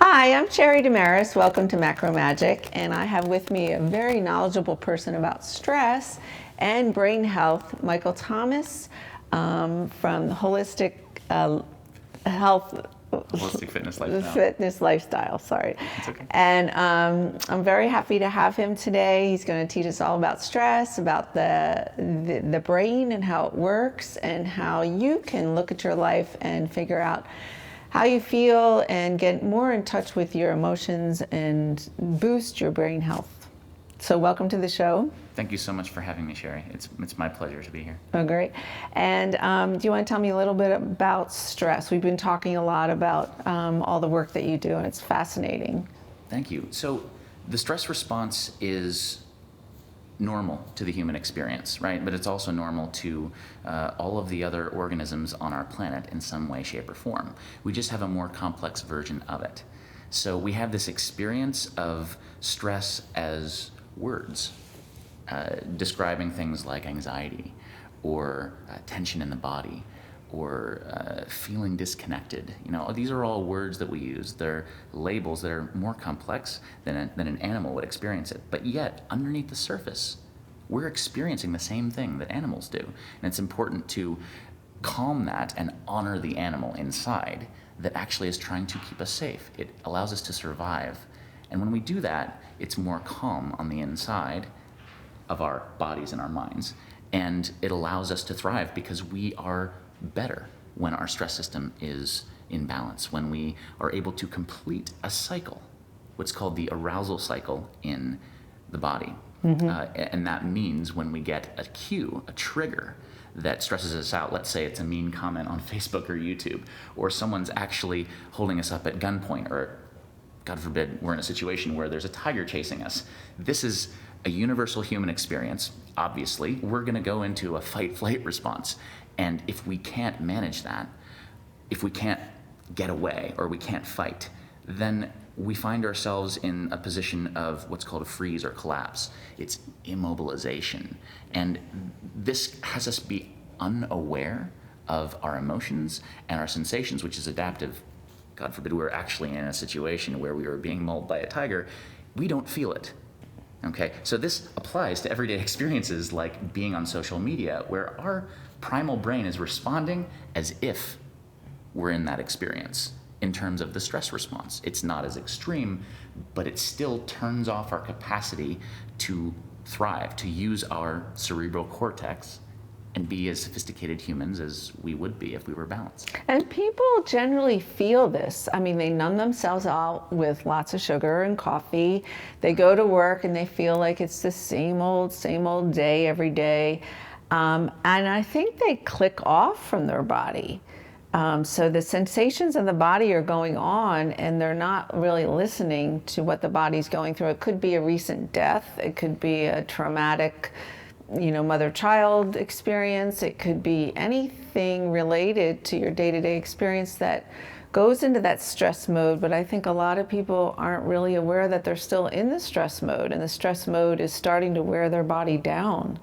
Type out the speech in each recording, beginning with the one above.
Hi, I'm Sherry Damaris. Welcome to Macro Magic, and I have with me a very knowledgeable person about stress and brain health, Michael Thomas, from Holistic Health. Holistic fitness lifestyle. Fitness lifestyle, sorry. It's okay. And I'm very happy to have him today. He's going to teach us all about stress, about the brain and how it works, and how you can look at your life and figure out how you feel and get more in touch with your emotions and boost your brain health. So welcome to the show. Thank you so much for having me, Sherry. It's my pleasure to be here. Oh, great. And do you want to tell me a little bit about stress? We've been talking a lot about all the work that you do, and it's fascinating. Thank you. So the stress response is normal to the human experience, right? But it's also normal to all of the other organisms on our planet in some way, shape, or form. We just have a more complex version of it. So we have this experience of stress as words, describing things like anxiety or tension in the body or feeling disconnected. You know, these are all words that we use. They're labels that are more complex than an animal would experience it. But yet, underneath the surface, we're experiencing the same thing that animals do. And it's important to calm that and honor the animal inside that actually is trying to keep us safe. It allows us to survive. And when we do that, it's more calm on the inside of our bodies and our minds. And it allows us to thrive because we are better when our stress system is in balance, when we are able to complete a cycle, what's called the arousal cycle in the body. And that means when we get a cue, a trigger that stresses us out, let's say it's a mean comment on Facebook or YouTube, or someone's actually holding us up at gunpoint, or God forbid, we're in a situation where there's a tiger chasing us. This is a universal human experience. Obviously, we're going to go into a fight-flight response. And if we can't manage that, if we can't get away or we can't fight, then we find ourselves in a position of what's called a freeze or collapse. It's immobilization. And this has us be unaware of our emotions and our sensations, which is adaptive. God forbid we're actually in a situation where we were being mauled by a tiger. We don't feel it. Okay, so this applies to everyday experiences like being on social media, where our primal brain is responding as if we're in that experience in terms of the stress response. It's not as extreme, but it still turns off our capacity to thrive, to use our cerebral cortex and be as sophisticated humans as we would be if we were balanced. And people generally feel this. I mean, they numb themselves out with lots of sugar and coffee. They go to work and they feel like it's the same old day every day. And I think they click off from their body. So the sensations in the body are going on and they're not really listening to what the body's going through. It could be a recent death. It could be a traumatic, mother-child experience. It could be anything related to your day-to-day experience that goes into that stress mode. But I think a lot of people aren't really aware that they're still in the stress mode, and the stress mode is starting to wear their body down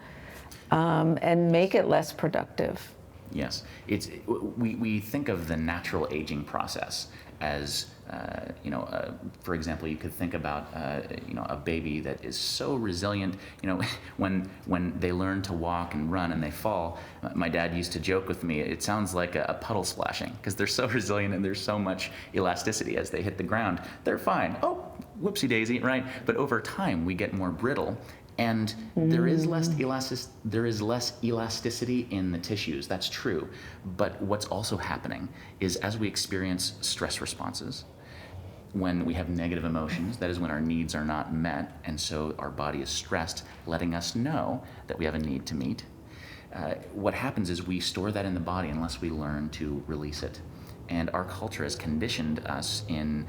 and make it less productive. Yes, we think of the natural aging process as for example, you could think about a baby that is so resilient. When they learn to walk and run and they fall, my dad used to joke with me, it sounds like a puddle splashing, because they're so resilient and there's so much elasticity. As they hit the ground, they're fine. Oh, whoopsie daisy, right? But over time we get more brittle. And there is less elasticity in the tissues, that's true. But what's also happening is, as we experience stress responses, when we have negative emotions, that is when our needs are not met, and so our body is stressed, letting us know that we have a need to meet. What happens is we store that in the body unless we learn to release it. And our culture has conditioned us in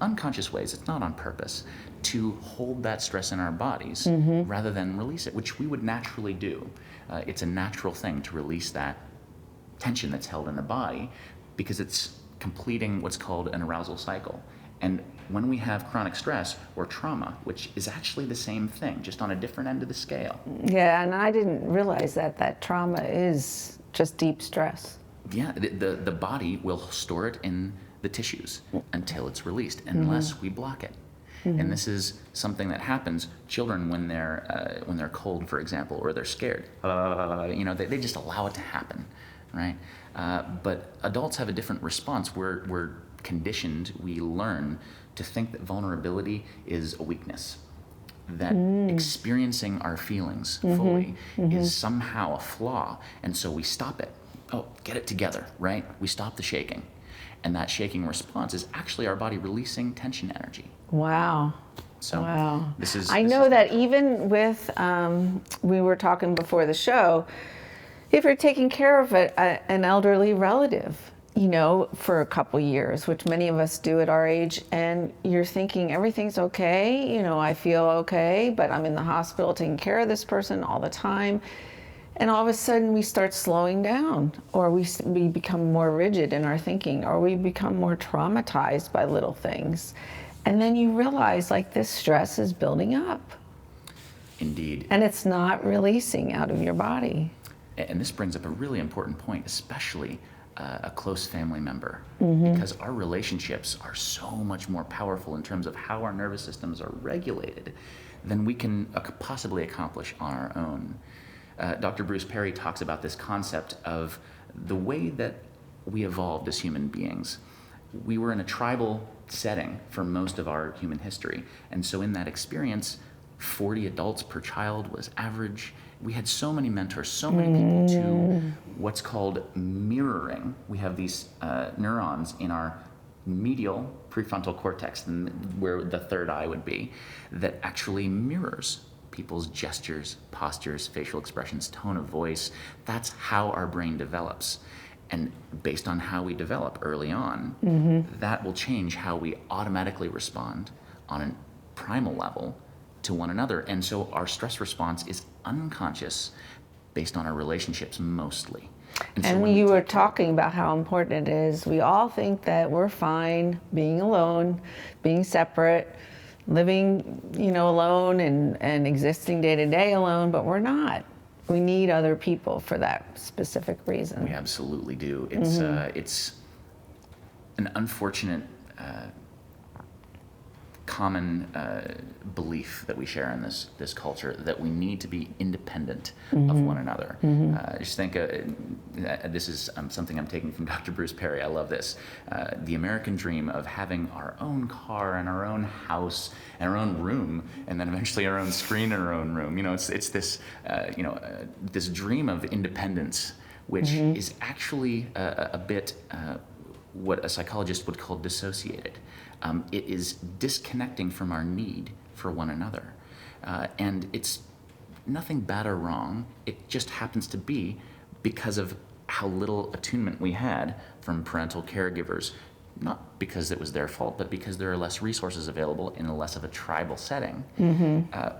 unconscious ways, it's not on purpose, to hold that stress in our bodies rather than release it, which we would naturally do. It's a natural thing to release that tension that's held in the body because it's completing what's called an arousal cycle. And when we have chronic stress or trauma, which is actually the same thing, just on a different end of the scale. Yeah, and I didn't realize that trauma is just deep stress. Yeah, the body will store it in the tissues until it's released, unless we block it. And this is something that happens. Children, when they're cold, for example, or they're scared, they just allow it to happen, right? But adults have a different response. We're conditioned. We learn to think that vulnerability is a weakness, that experiencing our feelings fully is somehow a flaw, and so we stop it. Oh, get it together, right? We stop the shaking. And that shaking response is actually our body releasing tension energy. Wow. So Wow. this I know that even with, we were talking before the show, if you're taking care of an elderly relative, for a couple years, which many of us do at our age, and you're thinking everything's okay, I feel okay, but I'm in the hospital taking care of this person all the time. And all of a sudden we start slowing down, or we become more rigid in our thinking, or we become more traumatized by little things. And then you realize this stress is building up. Indeed. And it's not releasing out of your body. And this brings up a really important point, especially a close family member, because our relationships are so much more powerful in terms of how our nervous systems are regulated than we can possibly accomplish on our own. Dr. Bruce Perry talks about this concept of the way that we evolved as human beings. We were in a tribal setting for most of our human history. And so in that experience, 40 adults per child was average. We had so many mentors, so many people to what's called mirroring. We have these neurons in our medial prefrontal cortex, where the third eye would be, that actually mirrors people's gestures, postures, facial expressions, tone of voice. That's how our brain develops. And based on how we develop early on, that will change how we automatically respond on a primal level to one another. And so our stress response is unconscious based on our relationships mostly. And you were talking about how important it is. We all think that we're fine being alone, being separate, living, alone and existing day to day alone, but we're not. We need other people for that specific reason. We absolutely do. It's an unfortunate common belief that we share in this culture, that we need to be independent of one another. Just think, this is something I'm taking from Dr. Bruce Perry. I love this. The American dream of having our own car and our own house and our own room, and then eventually our own screen in our own room. It's this this dream of independence, which is actually a bit what a psychologist would call dissociated. It is disconnecting from our need for one another. And it's nothing bad or wrong. It just happens to be because of how little attunement we had from parental caregivers, not because it was their fault, but because there are less resources available in a less of a tribal setting.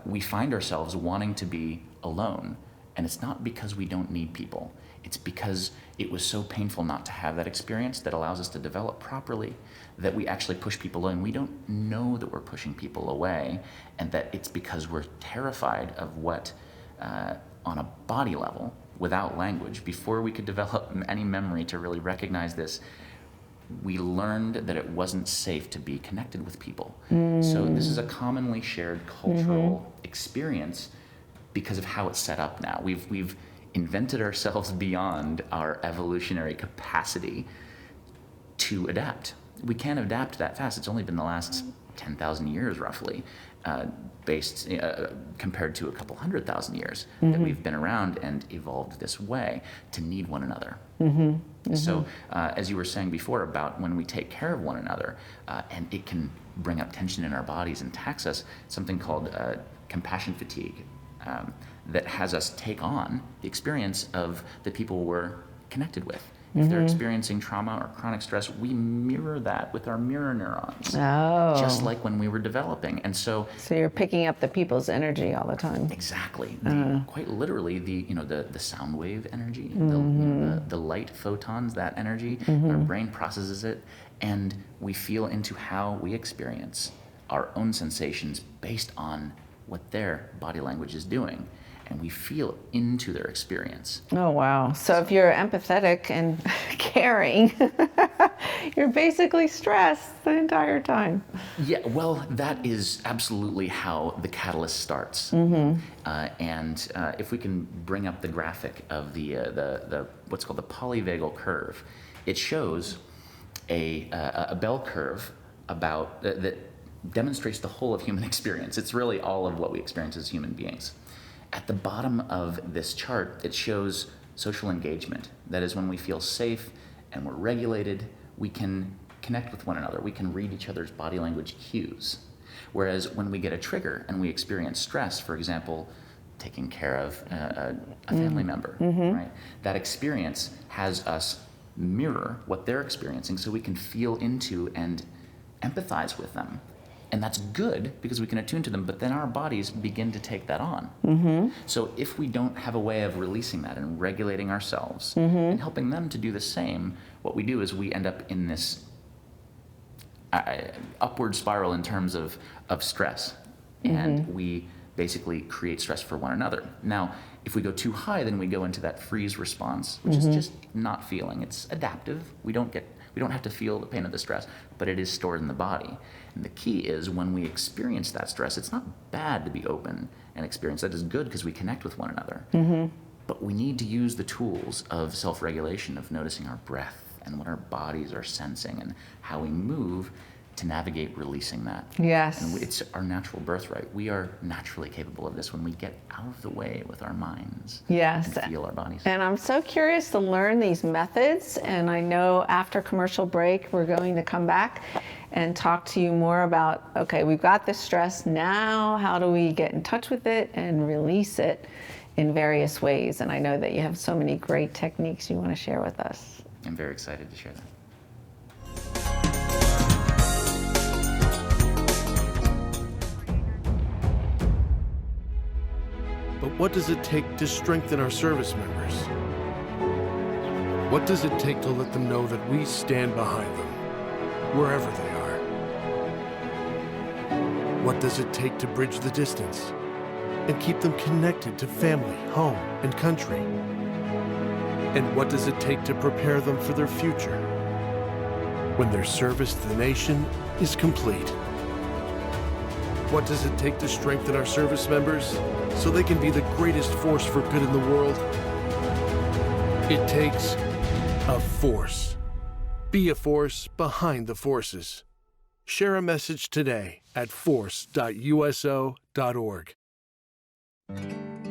We find ourselves wanting to be alone. And it's not because we don't need people. It's because it was so painful not to have that experience that allows us to develop properly, that we actually push people away. And we don't know that we're pushing people away, and that it's because we're terrified of what, on a body level, without language, before we could develop any memory to really recognize this, we learned that it wasn't safe to be connected with people. So this is a commonly shared cultural experience because of how it's set up now. We've invented ourselves beyond our evolutionary capacity to adapt. We can't adapt that fast. It's only been the last 10,000 years, roughly, compared to a couple 100,000 years that we've been around and evolved this way to need one another. So, as you were saying before about when we take care of one another, and it can bring up tension in our bodies and tax us, something called compassion fatigue, that has us take on the experience of the people we're connected with. If they're experiencing trauma or chronic stress, we mirror that with our mirror neurons, just like when we were developing. And so you're picking up the people's energy all the time. Exactly. Quite literally, the sound wave energy, the light photons, that energy, our brain processes it, and we feel into how we experience our own sensations based on what their body language is doing. And we feel into their experience. Oh, wow. So if you're empathetic and caring, You're basically stressed the entire time. Yeah, well, that is absolutely how the catalyst starts. And if we can bring up the graphic of the what's called the polyvagal curve, it shows a bell curve about that demonstrates the whole of human experience. It's really all of what we experience as human beings. At the bottom of this chart, it shows social engagement. That is when we feel safe and we're regulated, we can connect with one another. We can read each other's body language cues. Whereas when we get a trigger and we experience stress, for example, taking care of a family member, right? That experience has us mirror what they're experiencing so we can feel into and empathize with them. And that's good because we can attune to them, but then our bodies begin to take that on. So if we don't have a way of releasing that and regulating ourselves and helping them to do the same, what we do is we end up in this upward spiral in terms of stress. And we basically create stress for one another. Now, if we go too high, then we go into that freeze response, which is just not feeling. It's adaptive. We don't have to feel the pain of the stress, but it is stored in the body. And the key is when we experience that stress, it's not bad to be open and experience that. Is good because we connect with one another. But we need to use the tools of self-regulation, of noticing our breath and what our bodies are sensing and how we move to navigate releasing that. Yes. And it's our natural birthright. We are naturally capable of this when we get out of the way with our minds. Yes. And feel our bodies. And I'm so curious to learn these methods. And I know after commercial break, we're going to come back and talk to you more about, okay, we've got this stress. Now, how do we get in touch with it and release it in various ways? And I know that you have so many great techniques you want to share with us. I'm very excited to share that. But what does it take to strengthen our service members? What does it take to let them know that we stand behind them, wherever they are? What does it take to bridge the distance and keep them connected to family, home, and country? And what does it take to prepare them for their future when their service to the nation is complete? What does it take to strengthen our service members so they can be the greatest force for good in the world? It takes a force. Be a force behind the forces. Share a message today at force.uso.org.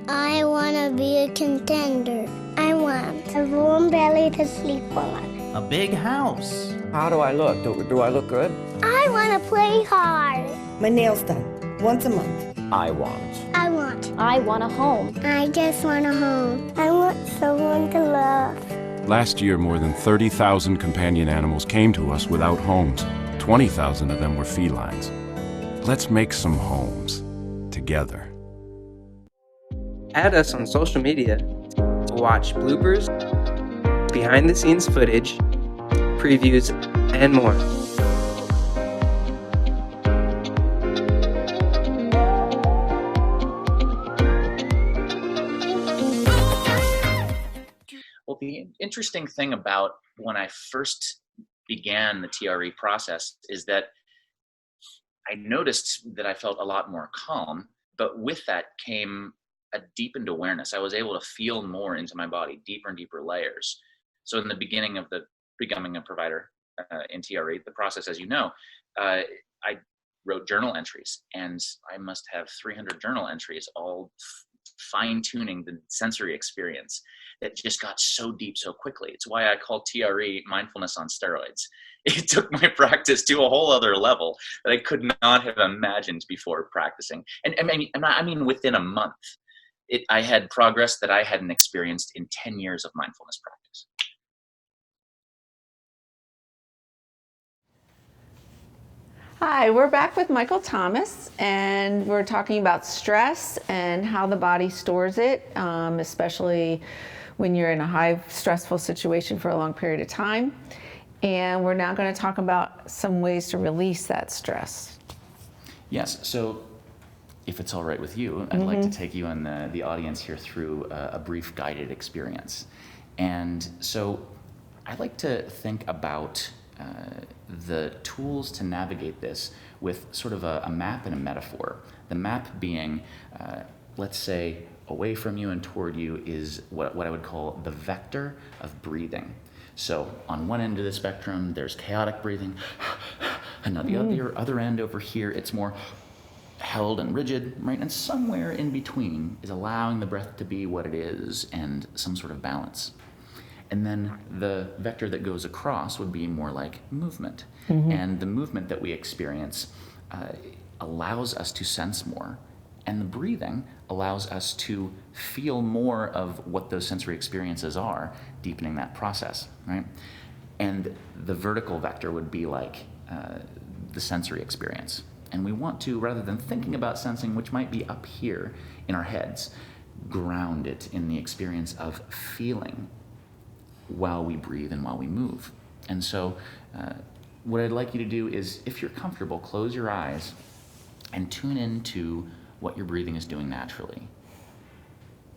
I want to be a contender. I want a warm belly to sleep on. A big house. How do I look? Do I look good? I want to play hard. My nails done once a month. I want. I want a home. I just want a home. I want someone to love. Last year, more than 30,000 companion animals came to us without homes. 20,000 of them were felines. Let's make some homes together. Add us on social media to watch bloopers, behind-the-scenes footage, previews, and more. Well, the interesting thing about when I first began the TRE process is that I noticed that I felt a lot more calm, but with that came a deepened awareness. I was able to feel more into my body, deeper and deeper layers. So in the beginning of the becoming a provider in TRE, the process, as you know, I wrote journal entries, and I must have 300 journal entries, all fine-tuning the sensory experience that just got so deep so quickly. It's why I call TRE mindfulness on steroids. It took my practice to a whole other level that I could not have imagined before practicing. And I mean within a month, I had progress that I hadn't experienced in 10 years of mindfulness practice. Hi, we're back with Michael Thomas, and we're talking about stress and how the body stores it, especially when you're in a high stressful situation for a long period of time. And we're now going to talk about some ways to release that stress. Yes, so if it's all right with you, I'd like to take you and the audience here through a brief guided experience. And so I'd like to think about the tools to navigate this with sort of a map and a metaphor. The map being, let's say, away from you and toward you is what I would call the vector of breathing. So on one end of the spectrum, there's chaotic breathing, and on the other end over here, it's more held and rigid, right? And somewhere in between is allowing the breath to be what it is and some sort of balance. And then the vector that goes across would be more like movement. And the movement that we experience allows us to sense more. And the breathing allows us to feel more of what those sensory experiences are, deepening that process, right? And the vertical vector would be like the sensory experience. And we want to, rather than thinking about sensing, which might be up here in our heads, ground it in the experience of feeling while we breathe and while we move. And so what I'd like you to do is, if you're comfortable, close your eyes and tune into what your breathing is doing naturally.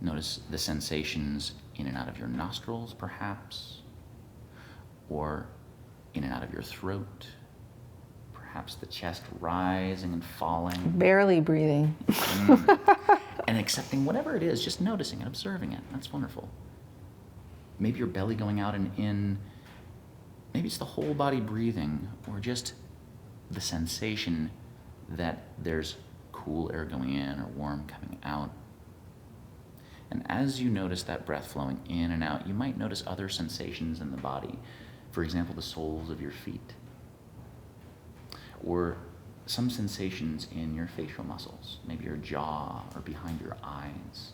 Notice the sensations in and out of your nostrils, perhaps, or in and out of your throat, perhaps the chest rising and falling. Barely breathing. And accepting whatever it is, just noticing and observing it. That's wonderful. Maybe your belly going out and in. Maybe it's the whole body breathing, or just the sensation that there's cool air going in or warm coming out. And as you notice that breath flowing in and out, you might notice other sensations in the body. For example, the soles of your feet, or some sensations in your facial muscles, maybe your jaw or behind your eyes,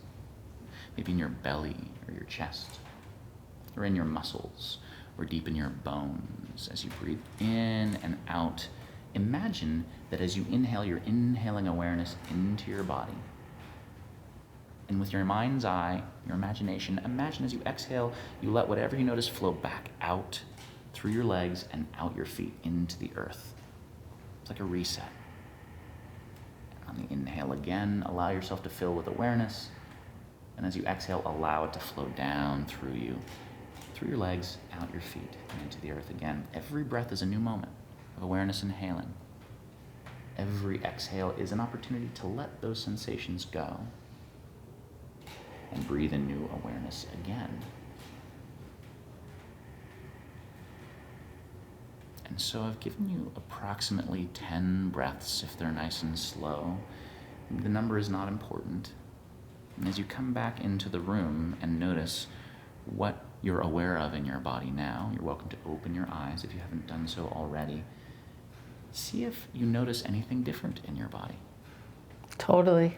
maybe in your belly or your chest, or in your muscles, or deep in your bones. As you breathe in and out, imagine that as you inhale, you're inhaling awareness into your body. And with your mind's eye, your imagination, imagine as you exhale, you let whatever you notice flow back out through your legs and out your feet into the earth. It's like a reset. On the inhale again, allow yourself to fill with awareness. And as you exhale, allow it to flow down through you, through your legs, out your feet, and into the earth again. Every breath is a new moment of awareness inhaling. Every exhale is an opportunity to let those sensations go and breathe in new awareness again. And so I've given you approximately 10 breaths if they're nice and slow. The number is not important. And as you come back into the room and notice what you're aware of in your body now, you're welcome to open your eyes if you haven't done so already. See if you notice anything different in your body. Totally.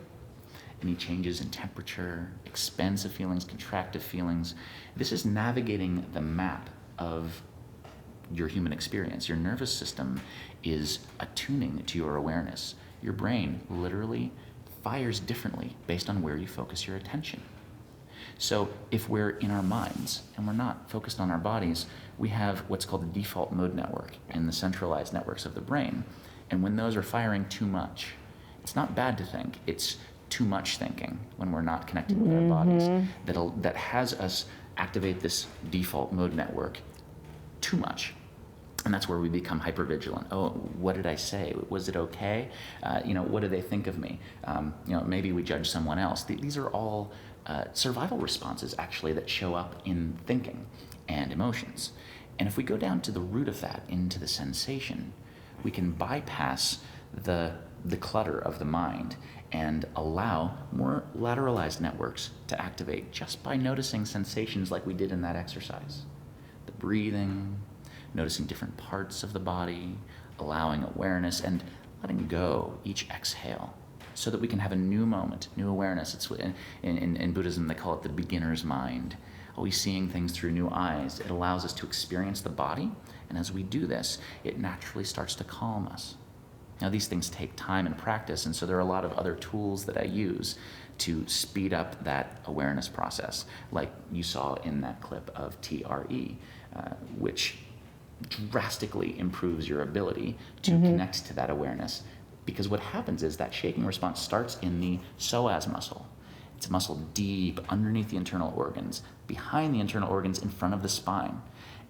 Any changes in temperature, expansive feelings, contractive feelings. This is navigating the map of your human experience. Your nervous system is attuning to your awareness. Your brain literally fires differently based on where you focus your attention. So if we're in our minds and we're not focused on our bodies, we have what's called the default mode network in the centralized networks of the brain. And when those are firing too much, it's not bad to think, it's too much thinking when we're not connected with our bodies that has us activate this default mode network too much. And that's where we become hypervigilant. Oh, what did I say? Was it okay? What do they think of me? Maybe we judge someone else. These are all survival responses, actually, that show up in thinking and emotions. And if we go down to the root of that, into the sensation, we can bypass the clutter of the mind and allow more lateralized networks to activate just by noticing sensations like we did in that exercise. The breathing, noticing different parts of the body, allowing awareness, and letting go each exhale so that we can have a new moment, new awareness. It's in Buddhism, they call it the beginner's mind. Always seeing things through new eyes. It allows us to experience the body, and as we do this, it naturally starts to calm us. Now, these things take time and practice, and so there are a lot of other tools that I use to speed up that awareness process, like you saw in that clip of TRE, which drastically improves your ability to connect to that awareness. Because what happens is that shaking response starts in the psoas muscle. It's a muscle deep underneath the internal organs, behind the internal organs, in front of the spine.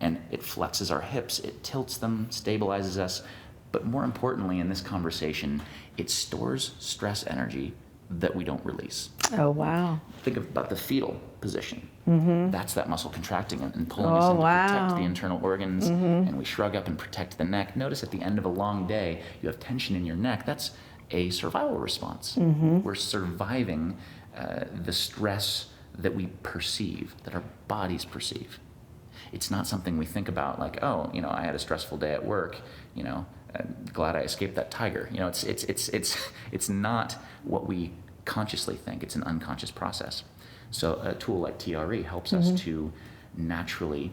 and it flexes our hips, it tilts them, stabilizes us. But more importantly, in this conversation, it stores stress energy that we don't release. Oh, wow. Think about the fetal position. That's that muscle contracting and pulling Oh, us in to protect wow. the internal organs, and we shrug up and protect the neck. Notice at the end of a long day, you have tension in your neck. That's a survival response. We're surviving the stress that we perceive, that our bodies perceive. It's not something we think about like, oh, I had a stressful day at work, I'm glad I escaped that tiger. It's not what we consciously think. It's an unconscious process. So a tool like TRE helps us to naturally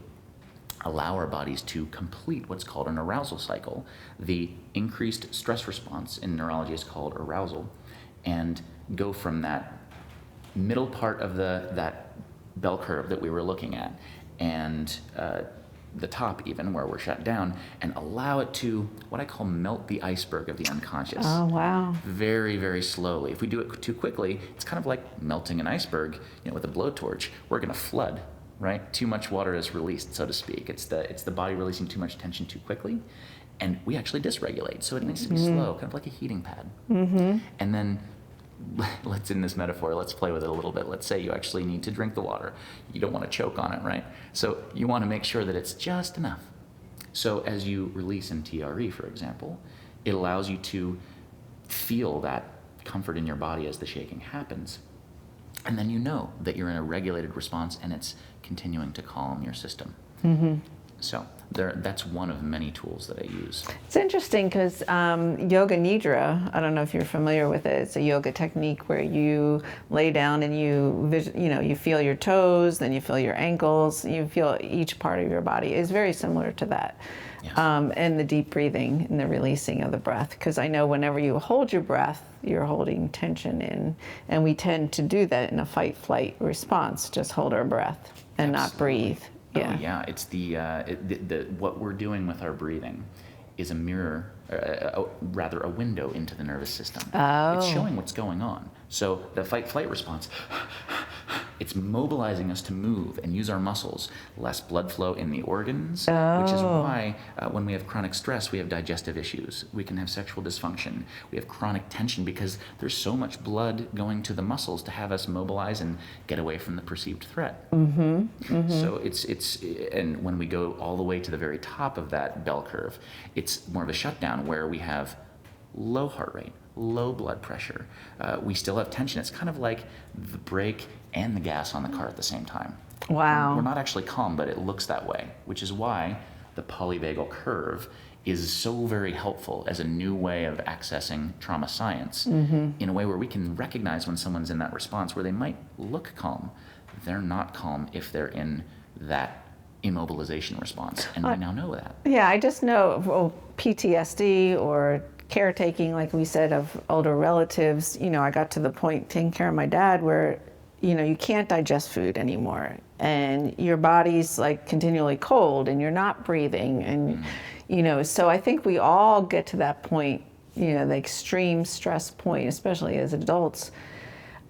allow our bodies to complete what's called an arousal cycle. The increased stress response in neurology is called arousal, and go from that middle part of that bell curve that we were looking at, and the top even, where we're shut down, and allow it to, what I call, melt the iceberg of the unconscious. Oh, wow. Very, very slowly. If we do it too quickly, it's kind of like melting an iceberg, with a blowtorch. We're going to flood, right? Too much water is released, so to speak. It's the body releasing too much tension too quickly, and we actually dysregulate. So it needs to be slow, kind of like a heating pad. And then, in this metaphor, let's play with it a little bit. Let's say you actually need to drink the water. You don't want to choke on it, right? So you want to make sure that it's just enough. So as you release in TRE, for example, it allows you to feel that comfort in your body as the shaking happens. And then you know that you're in a regulated response and it's continuing to calm your system. So that's one of many tools that I use. It's interesting because Yoga Nidra, I don't know if you're familiar with it. It's a yoga technique where you lay down and you feel your toes, then you feel your ankles, you feel each part of your body. It's very similar to that. Yes. And the deep breathing and the releasing of the breath. Because I know whenever you hold your breath, you're holding tension in. And we tend to do that in a fight-flight response, just hold our breath and not breathe. Yeah. Oh, yeah. It's what we're doing with our breathing is a mirror, rather a window into the nervous system. Oh. It's showing what's going on. So the fight-flight response, it's mobilizing us to move and use our muscles. Less blood flow in the organs, which is why when we have chronic stress, we have digestive issues. We can have sexual dysfunction. We have chronic tension because there's so much blood going to the muscles to have us mobilize and get away from the perceived threat. So and when we go all the way to the very top of that bell curve, it's more of a shutdown where we have low heart rate, low blood pressure. We still have tension. It's kind of like the brake and the gas on the car at the same time. Wow. We're not actually calm, but it looks that way, which is why the polyvagal curve is so very helpful as a new way of accessing trauma science in a way where we can recognize when someone's in that response where they might look calm. They're not calm if they're in that immobilization response, and we now know that. Yeah, I just know PTSD or caretaking, like we said, of older relatives. I got to the point taking care of my dad where, you can't digest food anymore, and your body's like continually cold, and you're not breathing, and so I think we all get to that point, the extreme stress point, especially as adults,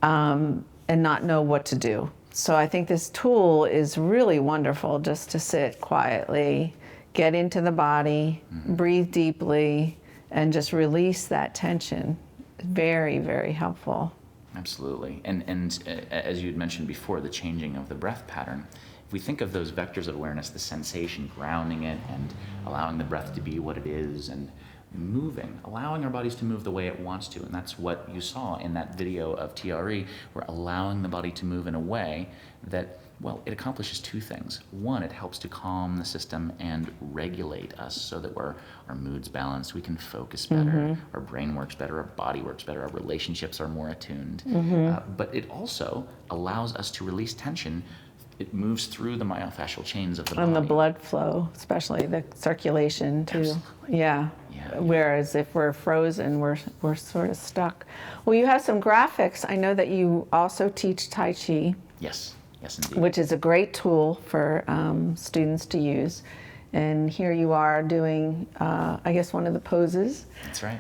and not know what to do. So I think this tool is really wonderful, just to sit quietly, get into the body, breathe deeply, and just release that tension. Very, very helpful. Absolutely. And as you had mentioned before, the changing of the breath pattern, if we think of those vectors of awareness, the sensation, grounding it and allowing the breath to be what it is, and moving, allowing our bodies to move the way it wants to. And that's what you saw in that video of TRE. We're allowing the body to move in a way that, well, it accomplishes two things. One, it helps to calm the system and regulate us so that our mood's balanced, we can focus better, our brain works better, our body works better, our relationships are more attuned. But it also allows us to release tension. It moves through the myofascial chains of the body. And the blood flow, especially the circulation too. Absolutely. Yeah. Whereas if we're frozen, we're sort of stuck. Well, you have some graphics. I know that you also teach Tai Chi. Yes, indeed. Which is a great tool for students to use. And here you are doing, I guess, one of the poses. That's right.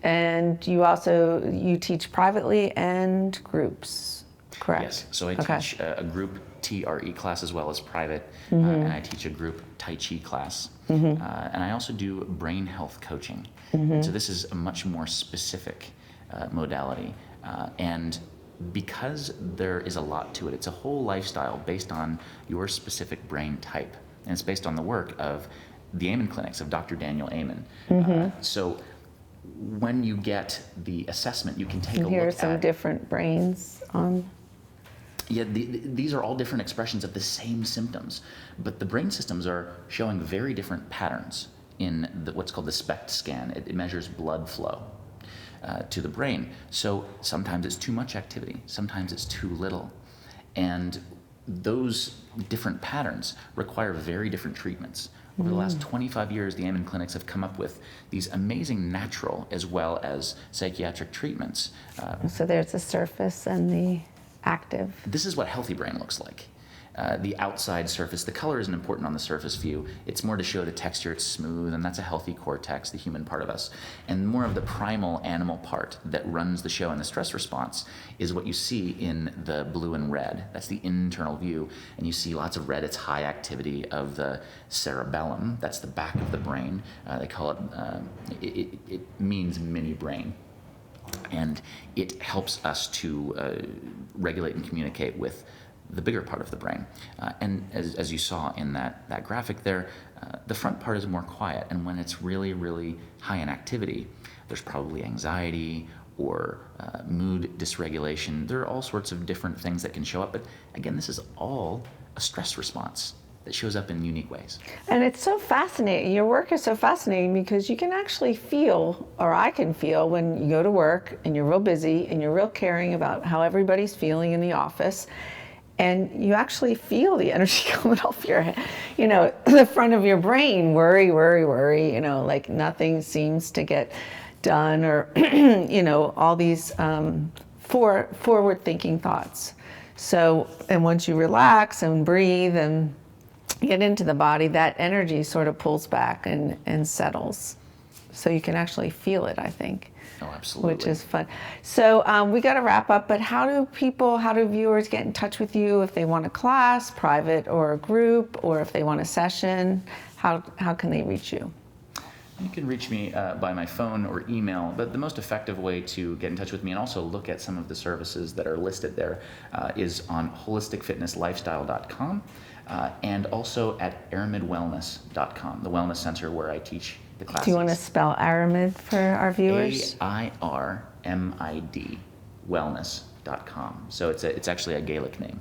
And you also teach privately and groups, correct? Yes. So I teach a group TRE class as well as private, and I teach a group Tai Chi class. And I also do brain health coaching. And so this is a much more specific modality. And because there is a lot to it, it's a whole lifestyle based on your specific brain type. And it's based on the work of the Amen Clinics of Dr. Daniel Amen. So when you get the assessment, you can take a look at... Here are some different brains on... Yeah, these are all different expressions of the same symptoms, but the brain systems are showing very different patterns in what's called the SPECT scan. It measures blood flow to the brain. So sometimes it's too much activity, sometimes it's too little. And those different patterns require very different treatments. Over the last 25 years, the Amen Clinics have come up with these amazing natural as well as psychiatric treatments. So there's the surface and the active. This is what healthy brain looks like. The outside surface, the color isn't important on the surface view. It's more to show the texture, it's smooth, and that's a healthy cortex, the human part of us. And more of the primal animal part that runs the show and the stress response is what you see in the blue and red. That's the internal view. And you see lots of red, it's high activity of the cerebellum. That's the back of the brain. They call it, it means mini brain. And it helps us to regulate and communicate with the bigger part of the brain. And as you saw in that graphic there, the front part is more quiet. And when it's really, really high in activity, there's probably anxiety or mood dysregulation. There are all sorts of different things that can show up. But again, this is all a stress response that shows up in unique ways. And it's so fascinating. Your work is so fascinating because you can actually feel, or I can feel, when you go to work and you're real busy and you're real caring about how everybody's feeling in the office, and you actually feel the energy coming off your head, the front of your brain, worry, worry, worry, like nothing seems to get done, or, all these forward-thinking thoughts. So, and once you relax and breathe and get into the body, that energy sort of pulls back and settles. So you can actually feel it, I think. Oh, absolutely. Which is fun. So we got to wrap up, but how do viewers get in touch with you if they want a class, private or a group, or if they want a session? How can they reach you? You can reach me by my phone or email, but the most effective way to get in touch with me and also look at some of the services that are listed there is on holisticfitnesslifestyle.com and also at aramidwellness.com, the wellness center where I teach the classes. Do you want to spell Aramid for our viewers? AIRMID, wellness.com. So it's actually a Gaelic name.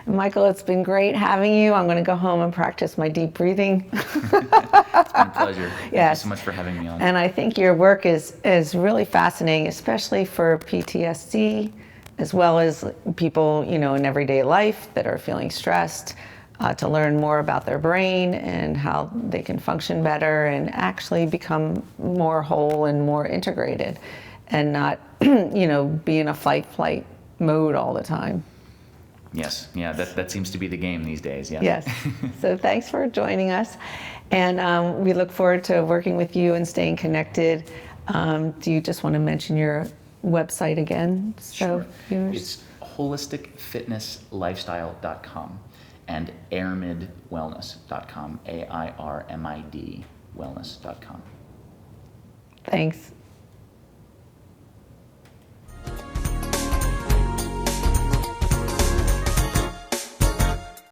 Michael, it's been great having you. I'm going to go home and practice my deep breathing. It's been a pleasure. Thank you so much for having me on. And I think your work is really fascinating, especially for PTSD, as well as people, in everyday life that are feeling stressed, to learn more about their brain and how they can function better and actually become more whole and more integrated and not, be in a fight-flight mode all the time. Yes, yeah, that seems to be the game these days, yeah. Yes, so thanks for joining us. And we look forward to working with you and staying connected. Do you just want to mention your website again? Sure. It's holisticfitnesslifestyle.com and aramidwellness.com, AIRMID wellness.com. Thanks.